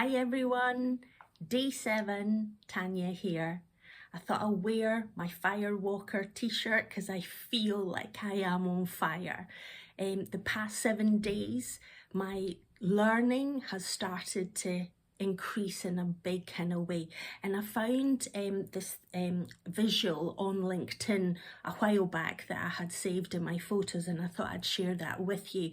Hi everyone, day 7, Tanya here. I thought I'll wear my Firewalker t-shirt because I feel like I am on fire. The past 7 days, my learning has started to increase in a big kind of way, and I found this visual on LinkedIn a while back that I had saved in my photos, and I thought I'd share that with you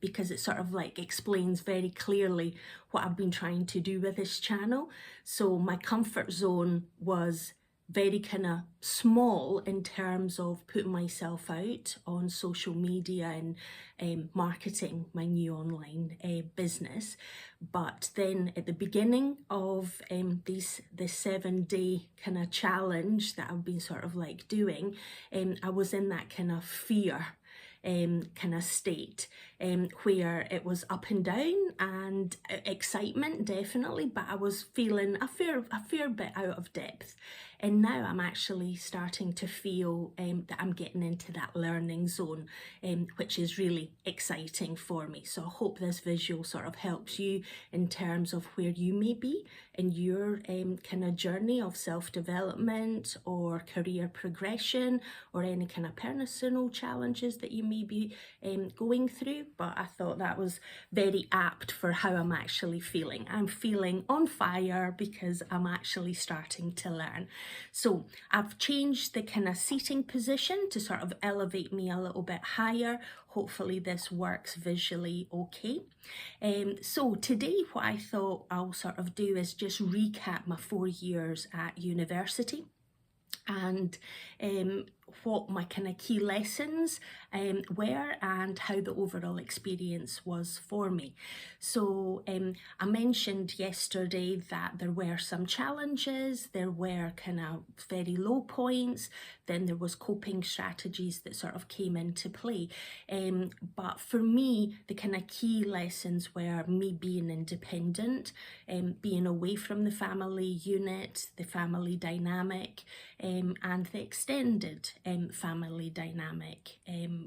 because it sort of like explains very clearly what I've been trying to do with this channel. So my comfort zone was very kind of small in terms of putting myself out on social media and marketing my new online business. But then at the beginning of this 7-day kind of challenge that I've been sort of like doing, I was in that kind of fear kind of state where it was up and down, and excitement definitely, but I was feeling a fair bit out of depth. And now I'm actually starting to feel that I'm getting into that learning zone, which is really exciting for me. So I hope this visual sort of helps you in terms of where you may be in your kind of journey of self-development or career progression, or any kind of personal challenges that you may be going through. But I thought that was very apt for how I'm actually feeling. I'm feeling on fire because I'm actually starting to learn. So I've changed the kind of seating position to sort of elevate me a little bit higher. Hopefully this works visually okay. So today what I thought I'll sort of do is just recap my 4 years at university, and what my kind of key lessons were, and how the overall experience was for me. So I mentioned yesterday that there were some challenges, there were kind of very low points, then there was coping strategies that sort of came into play. But for me, the kind of key lessons were me being independent, being away from the family unit, the family dynamic, and the extended family dynamic,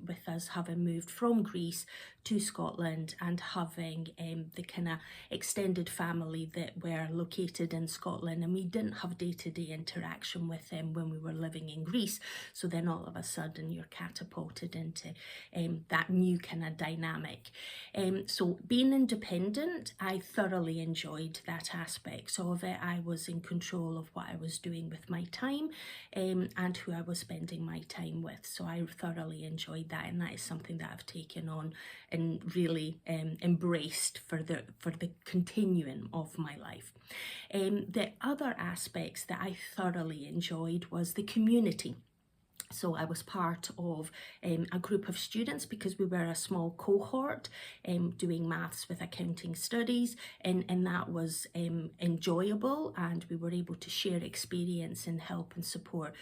with us having moved from Greece to Scotland and having the kind of extended family that were located in Scotland, and we didn't have day-to-day interaction with them when we were living in Greece. So then all of a sudden you're catapulted into that new kind of dynamic. So being independent, I thoroughly enjoyed that aspect of it. I was in control of what I was doing with my time and who I was spending my time with. So I thoroughly enjoyed that, and that is something that I've taken on and really embraced for the continuing of my life. The other aspects that I thoroughly enjoyed was the community. So I was part of a group of students, because we were a small cohort doing maths with accounting studies, and that was enjoyable, and we were able to share experience and help and support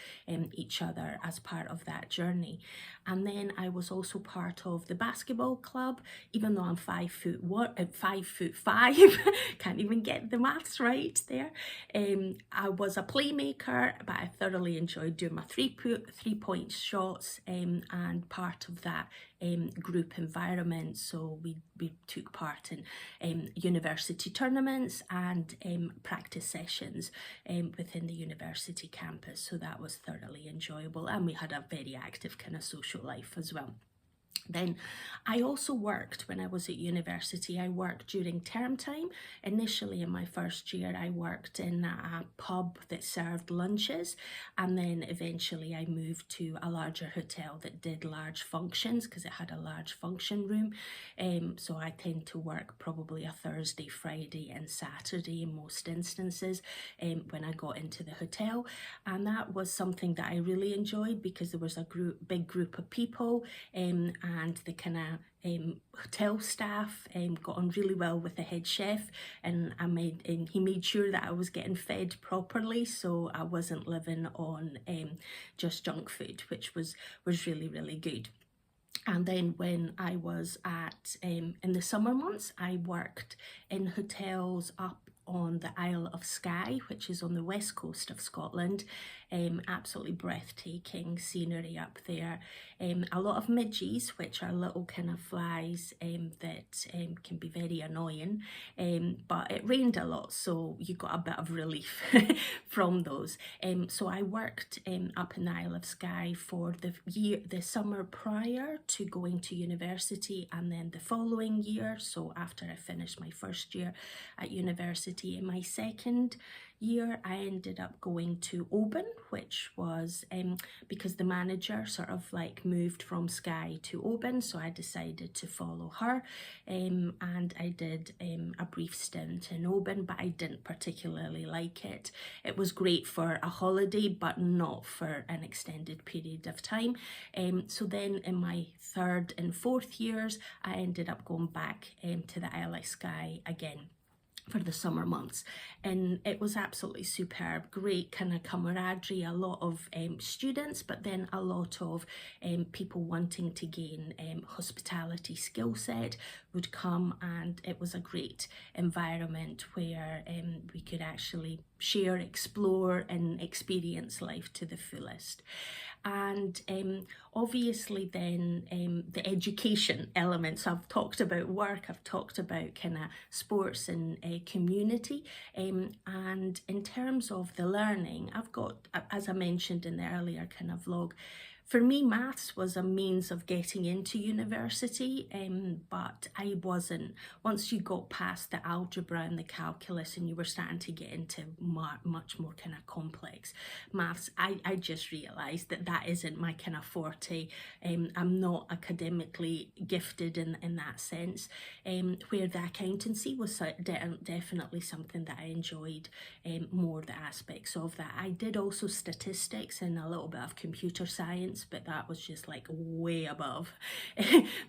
each other as part of that journey. And then I was also part of the basketball club, even though I'm 5'5", can't even get the maths right there. I was a playmaker, but I thoroughly enjoyed doing my three-point shots and part of that group environment. So we took part in university tournaments and practice sessions within the university campus. So that was thoroughly enjoyable, and we had a very active kind of social life as well. Then I also worked when I was at university. I worked during term time. Initially in my first year, I worked in a pub that served lunches, and then eventually I moved to a larger hotel that did large functions, because it had a large function room. So I tend to work probably a Thursday, Friday and Saturday in most instances when I got into the hotel. And that was something that I really enjoyed, because there was a big group of people, and the kind of hotel staff got on really well with the head chef, and he made sure that I was getting fed properly, so I wasn't living on just junk food, which was really, really good. And then when I was in the summer months, I worked in hotels up on the Isle of Skye, which is on the west coast of Scotland. Absolutely breathtaking scenery up there. A lot of midges, which are little kind of flies that can be very annoying, but it rained a lot, so you got a bit of relief from those. So I worked up in the Isle of Skye for the summer prior to going to university, and then the following year, so after I finished my first year at university, in my second year I ended up going to Oban, which was because the manager sort of like moved from Skye to Oban, so I decided to follow her, and I did a brief stint in Oban, but I didn't particularly like it. It was great for a holiday, but not for an extended period of time. So then in my third and fourth years I ended up going back to the Isle of Skye again for the summer months, and it was absolutely superb. Great kind of camaraderie, a lot of students, but then a lot of people wanting to gain hospitality skill set would come, and it was a great environment where we could actually share, explore and experience life to the fullest. And obviously then the education elements, I've talked about work, I've talked about kind of sports and community, and in terms of the learning, I've got, as I mentioned in the earlier kind of vlog, for me, maths was a means of getting into university, but I wasn't. Once you got past the algebra and the calculus and you were starting to get into much more kind of complex maths, I just realised that that isn't my kind of forte. I'm not academically gifted in that sense, where the accountancy was definitely something that I enjoyed more, the aspects of that. I did also statistics and a little bit of computer science, but that was just like way above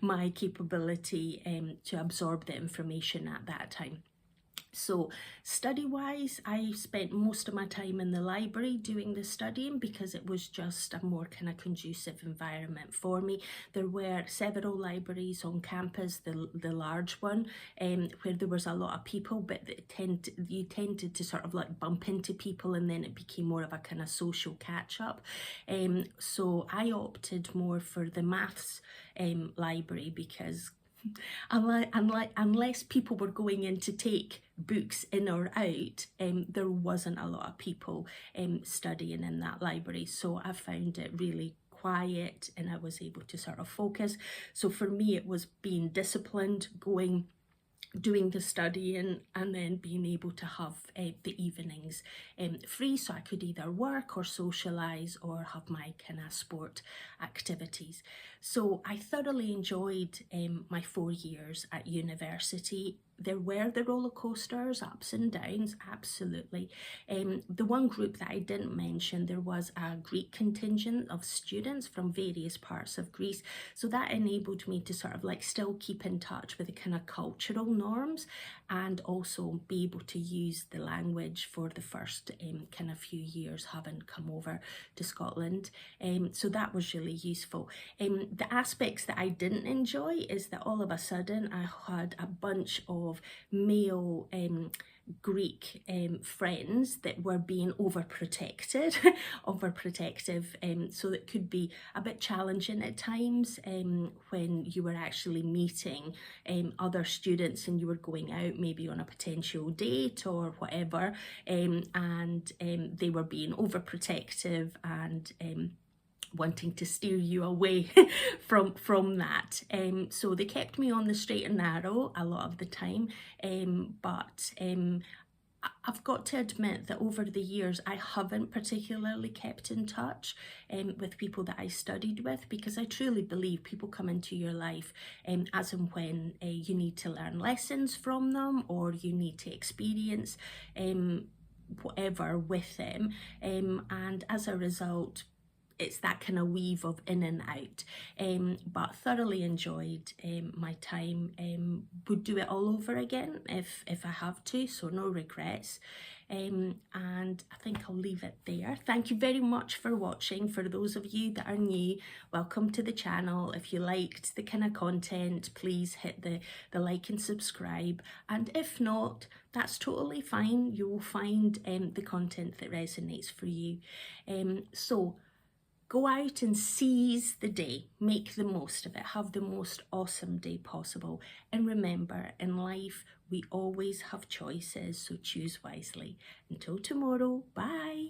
my capability to absorb the information at that time. So study-wise, I spent most of my time in the library doing the studying because it was just a more kind of conducive environment for me. There were several libraries on campus, the large one, where there was a lot of people, but you tended to sort of like bump into people, and then it became more of a kind of social catch-up. So I opted more for the maths library because unless people were going in to take books in or out, there wasn't a lot of people studying in that library. So I found it really quiet and I was able to sort of focus. So for me, it was being disciplined, doing the studying, and then being able to have the evenings free, so I could either work or socialise or have my kind of sport activities. So I thoroughly enjoyed my 4 years at university. There were the roller coasters, ups and downs, absolutely. The one group that I didn't mention, there was a Greek contingent of students from various parts of Greece. So that enabled me to sort of like still keep in touch with the kind of cultural norms and also be able to use the language for the first kind of few years having come over to Scotland. So that was really useful. The aspects that I didn't enjoy is that all of a sudden I had a bunch of male Greek friends that were being overprotective, so it could be a bit challenging at times when you were actually meeting other students and you were going out maybe on a potential date or whatever, and they were being overprotective and wanting to steer you away from that. So they kept me on the straight and narrow a lot of the time, but I've got to admit that over the years I haven't particularly kept in touch with people that I studied with, because I truly believe people come into your life as and when you need to learn lessons from them or you need to experience whatever with them, and as a result it's that kind of weave of in and out. But thoroughly enjoyed my time. Would do it all over again if I have to, so no regrets. And I think I'll leave it there. Thank you very much for watching. For those of you that are new, welcome to the channel. If you liked the kind of content, please hit the like and subscribe. And if not, that's totally fine. You will find the content that resonates for you. So go out and seize the day, make the most of it, have the most awesome day possible. And remember, in life, we always have choices, so choose wisely. Until tomorrow, bye.